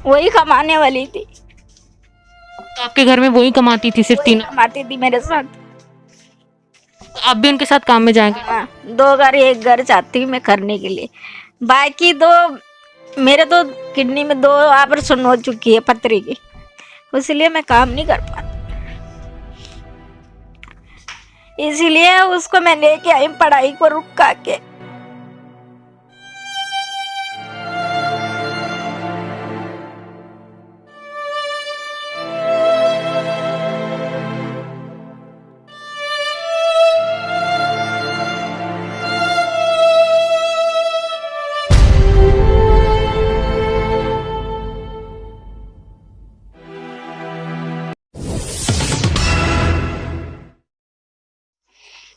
वही कमाने वाली थी। तो आपके घर में वही कमाती थी, सिर्फ वही तीनों? कमाती थी मेरे साथ। तो आप भी उनके साथ काम में जाएंगे? हाँ, 2 घर, 1 घर चाहती हूँ मैं करने के लिए। बाकी तो मेरे तो किडनी में 2 ऑपरेशन हो चुकी है पथरी की, इसलिए मैं काम नहीं कर पाती। इसीलिए उसको मैं लेके आई पढ़ाई को रुका के।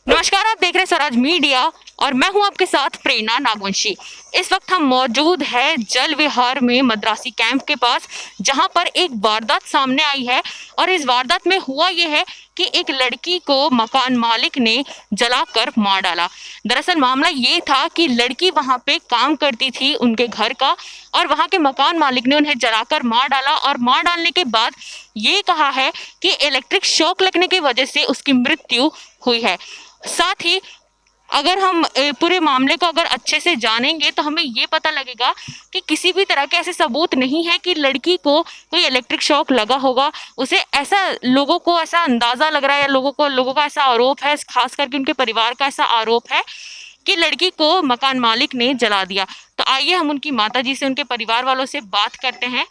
नमस्कार, आप देख रहे हैं स्वराज मीडिया और मैं हूं आपके साथ प्रेरणा नागवंशी। इस वक्त हम मौजूद है जल विहार में मद्रासी कैंप के पास, जहां पर एक वारदात सामने आई है। और इस वारदात में हुआ यह है कि एक लड़की को मकान मालिक ने जलाकर मार डाला। दरअसल मामला ये था कि लड़की वहां पे काम करती थी उनके घर का, और वहां के मकान मालिक ने उन्हें जलाकर मार डाला। और मार डालने के बाद ये कहा है कि इलेक्ट्रिक शॉक लगने की वजह से उसकी मृत्यु हुई है। साथ ही अगर हम पूरे मामले को अगर अच्छे से जानेंगे तो हमें ये पता लगेगा कि किसी भी तरह के ऐसे सबूत नहीं है कि लड़की को कोई इलेक्ट्रिक शॉक लगा होगा। उसे ऐसा, लोगों को ऐसा अंदाजा लग रहा है, या लोगों का ऐसा आरोप है, खास करके उनके परिवार का ऐसा आरोप है कि लड़की को मकान मालिक ने जला दिया। तो आइए हम उनकी माताजी से, उनके परिवार वालों से बात करते हैं।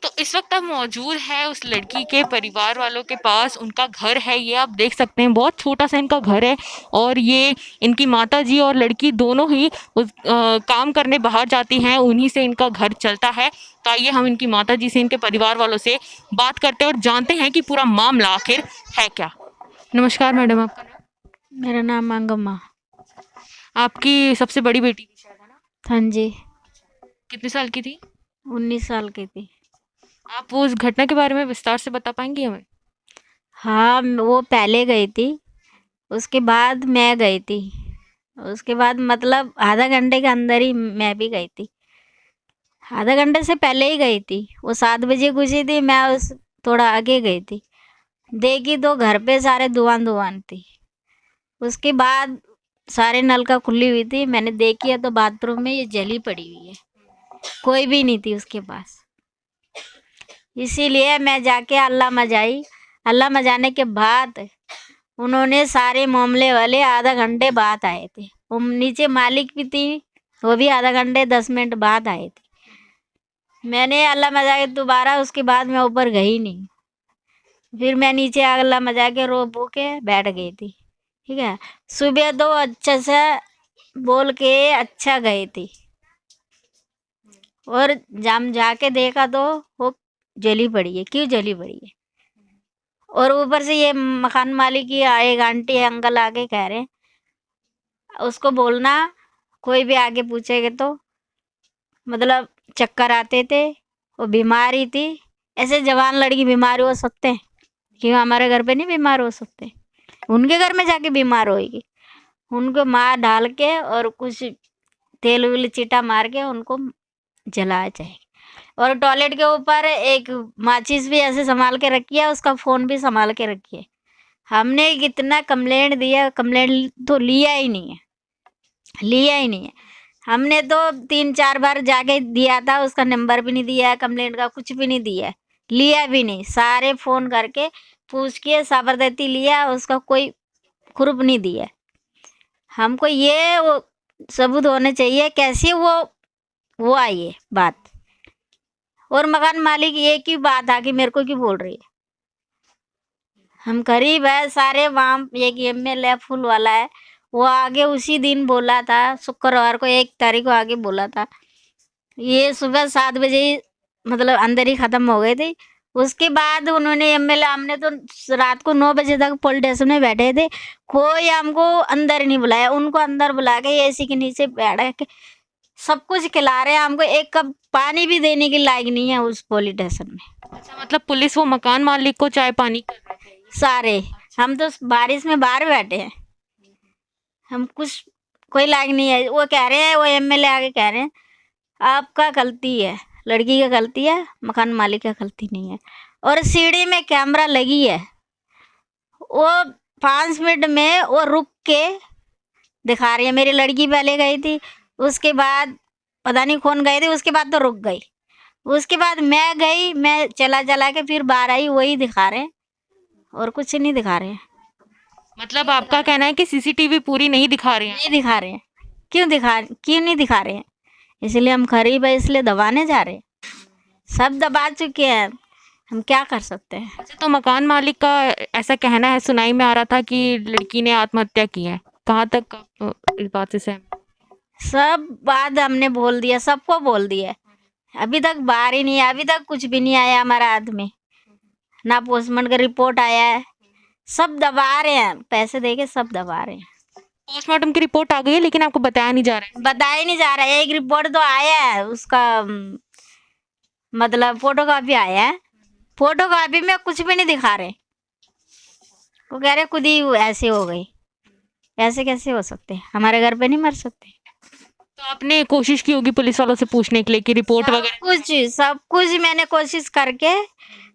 तो इस वक्त हम मौजूद है उस लड़की के परिवार वालों के पास। उनका घर है, ये आप देख सकते हैं, बहुत छोटा सा इनका घर है। और ये इनकी माताजी और लड़की दोनों ही काम करने बाहर जाती हैं, उन्हीं से इनका घर चलता है। तो आइए हम इनकी माताजी से, इनके परिवार वालों से बात करते हैं और जानते हैं कि पूरा मामला आखिर है क्या। नमस्कार मैडम, आपका नाम? मेरा नाम मंगम्मा। आपकी सबसे बड़ी बेटी थी शायद, है ना? हाँ जी। कितने साल की थी? 19 साल की थी। आप वो उस घटना के बारे में विस्तार से बता पाएंगी हमें? हाँ, वो पहले गई थी, उसके बाद मैं गई थी। उसके बाद मतलब आधा घंटे के अंदर ही मैं भी गई थी। आधा घंटे से पहले ही गई थी। वो 7 बजे गुजरी थी, मैं उस थोड़ा आगे गई थी। देखी तो घर पे सारे धुआं थी। उसके बाद सारे नल का खुली हुई थी। मैंने देखी है तो बाथरूम में ये जली पड़ी हुई है, कोई भी नहीं थी उसके पास। इसीलिए मैं जाके अल्लाह मचाई। अल्लाह मचाने के बाद उन्होंने सारे मामले वाले आधा घंटे बाद आए थे। वो नीचे मालिक भी थी, वो भी आधा घंटे 10 मिनट बाद आए थे। मैंने अल्लाह मचा के दोबारा उसके बाद मैं ऊपर गई नहीं। फिर मैं नीचे अल्लाह मचा के रो बो के बैठ गई थी। ठीक है, सुबह तो अच्छे से बोल के अच्छा गई थी, और जम जाके देखा तो वो जली पड़ी है। क्यों जली पड़ी है? और ऊपर से ये मकान मालिक की एक आंटी अंकल आके कह रहे हैं, उसको बोलना कोई भी आगे पूछेगा तो मतलब चक्कर आते थे, वो बीमारी थी। ऐसे जवान लड़की बीमार हो सकते हैं? क्यों हमारे घर पे नहीं बीमार हो सकते? उनके घर में जाके बीमार होएगी। उनको मार डाल के और कुछ तेल वेल चीटा मार के उनको जलाया जाएगा। और टॉयलेट के ऊपर एक माचिस भी ऐसे संभाल के रखी है, उसका फ़ोन भी संभाल के रखी है। हमने कितना कंप्लेंट दिया, कंप्लेंट तो लिया ही नहीं है, लिया ही नहीं है। हमने तो 3-4 बार जाके दिया था, उसका नंबर भी नहीं दिया है, कंप्लेंट का कुछ भी नहीं दिया है, लिया भी नहीं। सारे फ़ोन करके पूछ के ज़बरदस्ती लिया, उसका कोई प्रूफ नहीं दिया। हमको ये वो सबूत होने चाहिए कैसे वो आई है बात। और मकान मालिक ये की बात आके मेरे को क्यों बोल रही है? हम गरीब है सारे। वहाँ एक एमएलए फूल वाला है, वो आगे उसी दिन बोला था, शुक्रवार को 1 तारीख को आगे बोला था। ये सुबह 7 बजे ही मतलब अंदर ही ख़त्म हो गए थे। उसके बाद उन्होंने एमएलए, हमने तो रात को 9 बजे तक पुलिस स्टेशन में बैठे थे, कोई हमको अंदर नहीं बुलाया। उनको अंदर बुला के एसी के नीचे बैठा के सब कुछ खिला रहे हैं हमको। एक कप पानी भी देने के लायक नहीं है उस पुलिस स्टेशन में। अच्छा, मतलब पुलिस वो मकान मालिक को चाय पानी कर रहे थे? सारे हम तो बारिश में बाहर बैठे हैं, हम कुछ कोई लायक नहीं है। वो कह रहे हैं, वो एमएलए आगे कह रहे हैं आपका गलती है, लड़की की गलती है, मकान मालिक की गलती नहीं है। और सीढ़ी में कैमरा लगी है, वो 5 मिनट में वो रुक के दिखा रही है। मेरी लड़की पहले गई थी, उसके बाद पता नहीं कौन गए थे, उसके बाद तो रुक गई। उसके बाद मैं गई, मैं चला के फिर बाहर आई, वही दिखा रहे हैं और कुछ नहीं दिखा रहे हैं। मतलब आपका कहना है कि सीसीटीवी पूरी नहीं दिखा रहे हैं? नहीं दिखा रहे हैं। क्यों नहीं दिखा रहे हैं? इसलिए हम गरीब है, इसलिए दबाने जा रहे हैं। सब दबा चुके हैं, हम क्या कर सकते हैं। अच्छा, तो मकान मालिक का ऐसा कहना है, सुनाई में आ रहा था कि लड़की ने आत्महत्या की है, कहाँ तक आप इस बात से सहमत? सब बात हमने बोल दिया, सबको बोल दिया, अभी तक बाहर ही नहीं है, अभी तक कुछ भी नहीं आया हमारा हाथ में, ना पोस्टमार्टम का रिपोर्ट आया है। सब दबा रहे हैं, पैसे देके सब दबा रहे हैं। पोस्टमार्टम की रिपोर्ट आ गई है, लेकिन आपको बताया नहीं जा रहा है? बताया नहीं जा रहा है। एक रिपोर्ट तो आया है, उसका मतलब फोटो कॉपी आया है, फोटो कॉपी में कुछ भी नहीं दिखा रहे। वो कह रहे खुद ही ऐसे हो गई। ऐसे कैसे हो सकते हैं? हमारे घर पे नहीं मर सकते? तो आपने कोशिश की होगी पुलिस वालों से पूछने के लिए कि रिपोर्ट वगैरह? सब कुछ मैंने कोशिश करके,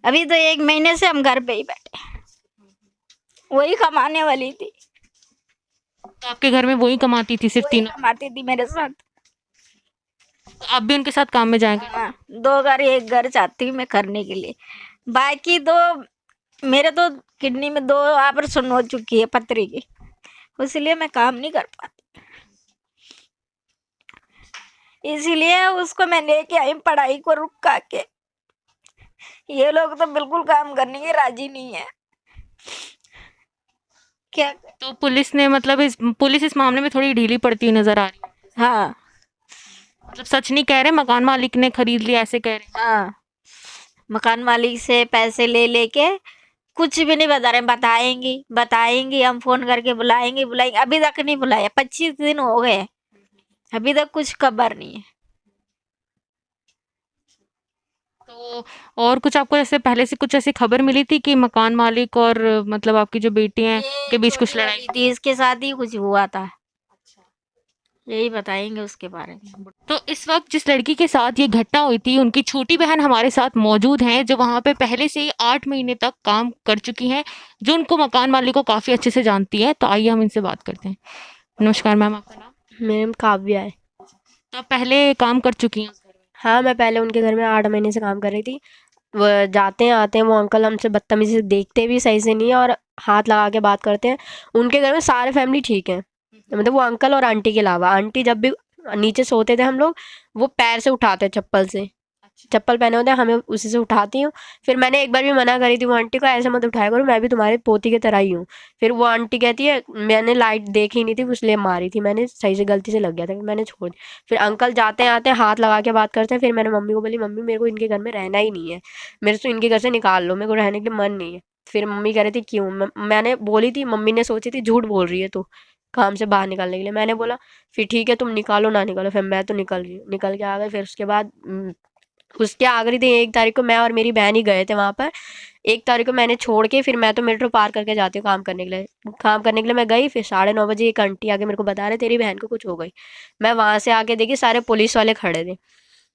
अभी तो 1 महीने से हम घर पे ही बैठे। वही कमाने वाली थी। तो आपके घर में वही कमाती थी, सिर्फ वही तीनों? कमाती थी मेरे साथ। तो आप भी उनके साथ काम में जाएंगे? हाँ, 2 घर, 1 घर चाहती हूँ मैं करने के लिए। बाकी तो मेरे तो किडनी में 2 ऑपरेशन हो चुकी है पथरी की, इसलिए मैं काम नहीं कर पाती। इसीलिए उसको मैं लेके आई पढ़ाई को रुका के। ये लोग तो बिल्कुल काम करने के राजी नहीं है। क्या? तो पुलिस ने मतलब पुलिस इस मामले में थोड़ी ढीली पड़ती हुई नजर आ रही है। हाँ मतलब सच नहीं कह रहे, मकान मालिक ने खरीद लिया ऐसे कह रहे हैं? हाँ, मकान मालिक से पैसे ले लेके कुछ भी नहीं बता रहे। बताएंगी, हम फोन करके बुलाएंगे, अभी तक नहीं बुलाया। 25 दिन हो गए, अभी तक कुछ खबर नहीं है। तो और कुछ आपको जैसे पहले से कुछ ऐसी खबर मिली थी कि मकान मालिक और मतलब आपकी जो बेटी है के बीच कुछ लड़ाई थी? इसके साथ ही कुछ हुआ था। यही बताएंगे उसके बारे में। तो इस वक्त जिस लड़की के साथ ये घटना हुई थी, उनकी छोटी बहन हमारे साथ मौजूद हैं, जो वहाँ पे पहले से ही 8 महीने तक काम कर चुकी हैं, जो उनको मकान मालिक को काफ़ी अच्छे से जानती है। तो आइए हम इनसे बात करते हैं। नमस्कार मैम, आपका नाम? मेरा नाम काव्या है। तो आप पहले काम कर चुकी हैं? हाँ, मैं पहले उनके घर में 8 महीने से काम कर रही थी। वो जाते हैं आते हैं, वो अंकल हमसे बदतमीजी से देखते भी सही से नहीं है और हाथ लगा के बात करते हैं। उनके घर में सारे फैमिली ठीक है, मतलब वो अंकल और आंटी के अलावा। आंटी जब भी नीचे सोते थे हम लोग, वो पैर से उठाते चप्पल से, चप्पल पहने होते हैं, हमें उसी से उठाती हूँ। फिर मैंने एक बार भी मना करी थी वो आंटी को, ऐसे मत उठाया करो, मैं भी तुम्हारी पोती की तरह ही हूँ। फिर वो आंटी कहती है मैंने लाइट देखी नहीं थी इसलिए मारी थी, मैंने सही से गलती से लग गया था, फिर मैंने छोड़ दी। फिर अंकल जाते हैं आते हैं हाथ लगा के बात करते हैं। फिर मैंने मम्मी को बोली मम्मी मेरे को इनके घर में रहना ही नहीं है, मेरे से इनके घर से निकाल लो, मेरे को रहने के लिए मन नहीं है। फिर मम्मी कह रही थी क्यों? मैंने बोली थी, मम्मी ने सोची थी झूठ बोल रही है तो काम से बाहर निकालने के लिए। मैंने बोला फिर ठीक है तुम निकालो ना निकालो। फिर मैं तो निकल रही हूँ, निकल के आ गए। फिर उसके बाद उसके आखिरी दिन 1 तारीख को मैं और मेरी बहन ही गए थे वहाँ पर। 1 तारीख को मैंने छोड़ के, फिर मैं तो मेट्रो पार करके जाती हूँ काम करने के लिए। काम करने के लिए मैं गई, फिर 9:30 बजे एक आंटी आके मेरे को बता रहे तेरी बहन को कुछ हो गई। मैं वहाँ से आके देखी सारे पुलिस वाले खड़े थे।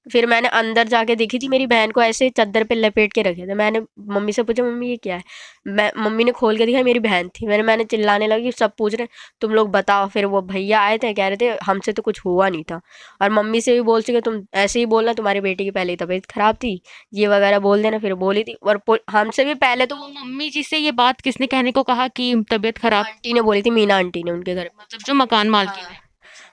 फिर मैंने अंदर जाके देखी थी, मेरी बहन को ऐसे चादर पे लपेट के रखे थे। मैंने मम्मी से पूछा मम्मी ये क्या है? मम्मी ने खोल के दिखाई, मेरी बहन थी। मैंने चिल्लाने लगी, सब पूछ रहे तुम लोग बताओ। फिर वो भैया आए थे, कह रहे थे हमसे तो कुछ हुआ नहीं था। और मम्मी से भी बोल चुके तुम ऐसे ही बोलना, तुम्हारी बेटी की पहले ही तबीयत खराब थी, ये वगैरह बोल देना। फिर बोली थी, और हमसे भी पहले तो तो मम्मी जी से ये बात किसने कहने को कहा कि तबीयत खराब? आंटी ने बोली थी, मीना आंटी ने उनके घर। मतलब जो मकान मालकिन है।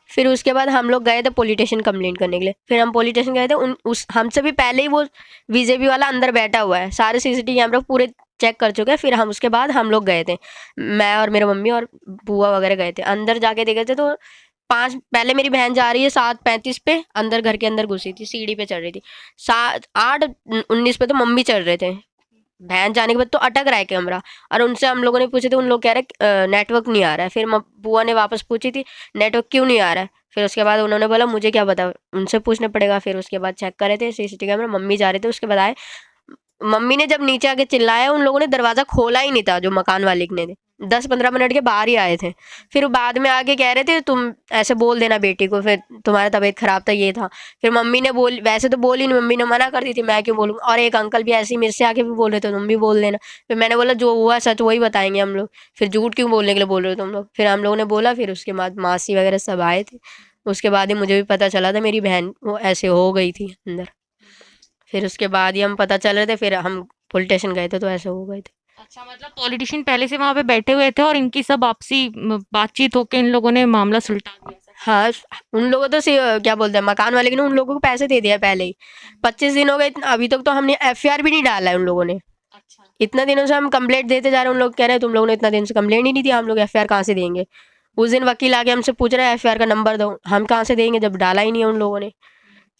फिर उसके बाद हम लोग गए थे पुलिस स्टेशन कंप्लेंट करने के लिए। फिर हम पुलिस स्टेशन गए थे, उस हमसे भी पहले ही वो बीजेपी वाला अंदर बैठा हुआ है, सारे सीसीटीवी कैमरा पूरे चेक कर चुके हैं। फिर हम उसके बाद हम लोग गए थे, मैं और मेरे मम्मी और बुआ वगैरह गए थे। अंदर जाके देखे थे तो पहले मेरी बहन जा रही है 7:35 पे, अंदर घर के अंदर घुसी थी, सीढ़ी पे चढ़ रही थी। 8:19 पे तो मम्मी चढ़ रहे थे। बहन जाने के बाद तो अटक रहा है कैमरा, और उनसे हम लोगों ने पूछे थे, उन लोग कह रहे नेटवर्क नहीं आ रहा है। फिर बुआ ने वापस पूछी थी नेटवर्क क्यों नहीं आ रहा है। फिर उसके बाद उन्होंने बोला मुझे क्या पता, उनसे पूछना पड़ेगा। फिर उसके बाद चेक करे थे सीसीटीवी कैमरा, मम्मी जा रहे थे। उसके बाद आए, मम्मी ने जब नीचे आके चिल्लाया, उन लोगों ने दरवाज़ा खोला ही नहीं था जो मकान मालिक ने थे। 10-15 मिनट के बाहर ही आए थे। फिर बाद में आके कह रहे थे तुम ऐसे बोल देना बेटी को, फिर तुम्हारा तबीयत ख़राब था ये था। फिर मम्मी ने वैसे तो बोली नहीं, मम्मी ने मना कर दी थी, मैं क्यों बोलूँ। और एक अंकल भी ऐसे ही मेरे से आके भी बोल रहे थे तुम भी बोल देना। फिर मैंने बोला जो हुआ सच वही बताएंगे हम लोग, फिर झूठ क्यों बोलने के लिए बोल रहे हो तुम लोग। फिर हम लोगों ने बोला, फिर उसके बाद मासी वगैरह सब आए थे। उसके बाद ही मुझे भी पता चला था मेरी बहन वो ऐसे हो गई थी अंदर। फिर उसके बाद ही हम पता चल रहे थे, फिर हम पुलिस स्टेशन गए थे तो ऐसे हो गए थे। अच्छा, मतलब पॉलिटिशियन पहले से वहाँ पे बैठे हुए थे और इनकी सब आपसी बातचीत होके इन लोगों ने मामला सुलझा दिया। हाँ, उन लोगों तो क्या बोलते हैं मकान वाले ने उन लोगों को पैसे दे दिया पहले ही। 25 दिन हो गए, अभी तक तो हमने एफआईआर भी नहीं डाला है उन लोगों ने। अच्छा, इतना दिनों से हम कंप्लेंट देते जा रहे हैं, उन लोग कह रहे हैं तुम लोगों ने इतना दिन से कंप्लेंट ही नहीं दी, हम लोग एफआईआर कहाँ से देंगे। उस दिन वकील आके हमसे पूछ रहा है एफआईआर का नंबर दो, हम कहाँ से देंगे जब डाला ही नहीं है उन लोगों ने।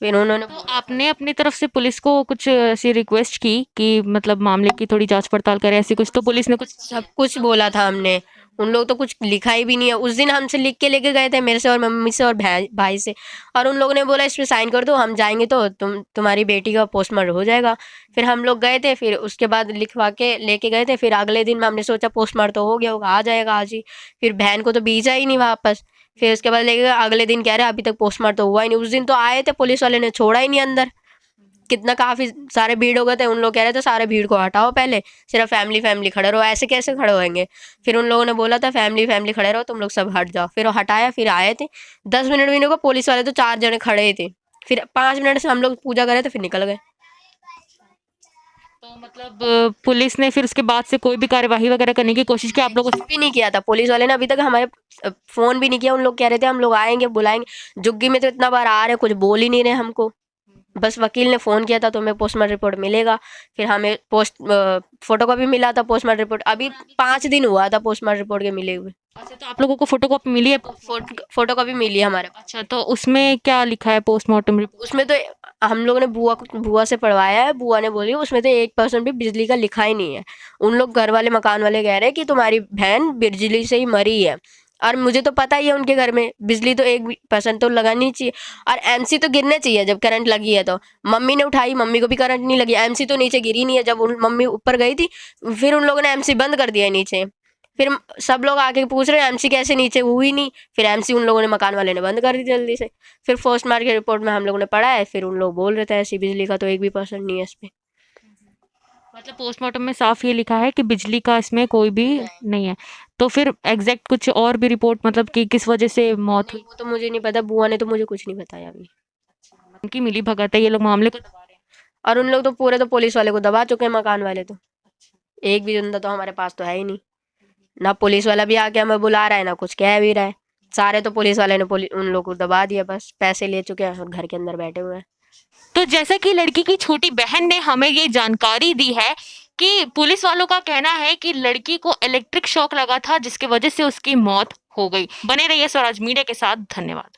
फिर उन्होंने तो आपने अपनी तरफ से पुलिस को कुछ ऐसी रिक्वेस्ट की कि मतलब मामले की थोड़ी जांच पड़ताल करे, ऐसी कुछ? तो पुलिस ने कुछ सब कुछ बोला था हमने, उन लोग तो कुछ लिखा ही भी नहीं है। उस दिन हमसे लिख के लेके गए थे मेरे से और मम्मी से और भाई से, और उन लोगों ने बोला इस पे साइन कर दो, हम जाएंगे तो तुम्हारी बेटी का पोस्टमार्टम हो जाएगा। फिर हम लोग गए थे, फिर उसके बाद लिखवा के लेके गए थे। फिर अगले दिन हमने सोचा पोस्टमार्टम तो हो गया होगा, आ जाएगा आज ही। फिर बहन को तो भेजा ही नहीं वापस। फिर उसके बाद लेके गए, अगले दिन कह रहे अभी तक पोस्टमार्टम तो हुआ ही नहीं। उस दिन तो आए थे, पुलिस वाले ने छोड़ा ही नहीं अंदर। कितना काफ़ी सारे भीड़ हो गए थे, उन लोग कह रहे थे सारे भीड़ को हटाओ, पहले सिर्फ फैमिली खड़े रहो। ऐसे कैसे खड़े होएंगे। फिर उन लोगों ने बोला था फैमिली खड़े रहो, तुम लोग सब हट जाओ। फिर वो हटाया, फिर आए थे 10 मिनट भी नहीं हुआ, पुलिस वाले तो 4 जने खड़े थे। फिर 5 मिनट से हम लोग पूजा करे थे, फिर निकल गए। तो मतलब पुलिस ने फिर उसके बाद से कोई भी कार्यवाही वगैरह करने की कोशिश की आप लोगों से? कुछ भी नहीं किया था पुलिस वाले ने अभी तक, हमारे फ़ोन भी नहीं किया। उन लोग कह रहे थे हम लोग आएंगे बुलाएंगे, जुग्गी में तो इतना बार आ रहे, कुछ बोल ही नहीं रहे हमको। बस वकील ने फ़ोन किया था तो हमें पोस्टमार्टम रिपोर्ट मिलेगा। फिर हमें फोटोकॉपी मिला था पोस्टमार्टम रिपोर्ट, अभी 5 दिन हुआ था पोस्टमार्टम रिपोर्ट के मिले हुए। अच्छा, तो आप लोगों को फोटोकॉपी मिली है? फोटोकॉपी मिली है हमारे पास। अच्छा, तो उसमें क्या लिखा है पोस्टमार्टम रिपोर्ट? उसमें तो हम लोगों ने बुआ से पढ़वाया है, बुआ ने बोली उसमें तो 1% भी बिजली का लिखा ही नहीं है। उन लोग घर वाले मकान वाले कह रहे हैं कि तुम्हारी बहन बिजली से ही मरी है। और मुझे तो पता ही है उनके घर में बिजली तो 1% तो लगानी चाहिए, और एमसी तो गिरने चाहिए जब करंट लगी है। तो मम्मी ने उठाई, मम्मी को भी करंट नहीं लगी, एमसी तो नीचे गिरी नहीं है। जब मम्मी ऊपर गई थी, फिर उन लोगों ने एमसी बंद कर दिया नीचे। फिर सब लोग आके पूछ रहे हैं एमसी कैसे नीचे हुई नहीं। फिर एमसी उन लोगों ने मकान वाले ने बंद कर दी जल्दी से। फिर पोस्टमार्टम की रिपोर्ट में हम लोगों ने पढ़ा है, फिर उन लोग बोल रहे थे ऐसी बिजली का तो 1% भी नहीं है इसमें। मतलब पोस्टमार्टम में साफ ये लिखा है कि बिजली का इसमें कोई भी नहीं है। तो फिर एग्जैक्ट कुछ और भी रिपोर्ट मतलब कि किस वजह से मौत हुई? वो तो मुझे नहीं पता, बुआ ने तो मुझे कुछ नहीं बताया अभी। उनकी मिली भगत है, ये लोग मामले को दबा रहे हैं। और उन लोग तो पूरे तो पुलिस वाले को दबा चुके हैं, मकान वाले तो। एक भी बंदा तो हमारे पास तो है ही नहीं, ना पुलिस वाला भी आके हमें बुला रहा है, ना कुछ कह भी रहा है। सारे तो पुलिस वाले ने उन लोग को दबा दिया, बस पैसे ले चुके हैं और घर के अंदर बैठे हुए हैं। तो जैसा कि लड़की की छोटी बहन ने हमें ये जानकारी दी है कि पुलिस वालों का कहना है कि लड़की को इलेक्ट्रिक शॉक लगा था जिसकी वजह से उसकी मौत हो गई। बने रहिए स्वराज मीडिया के साथ। धन्यवाद।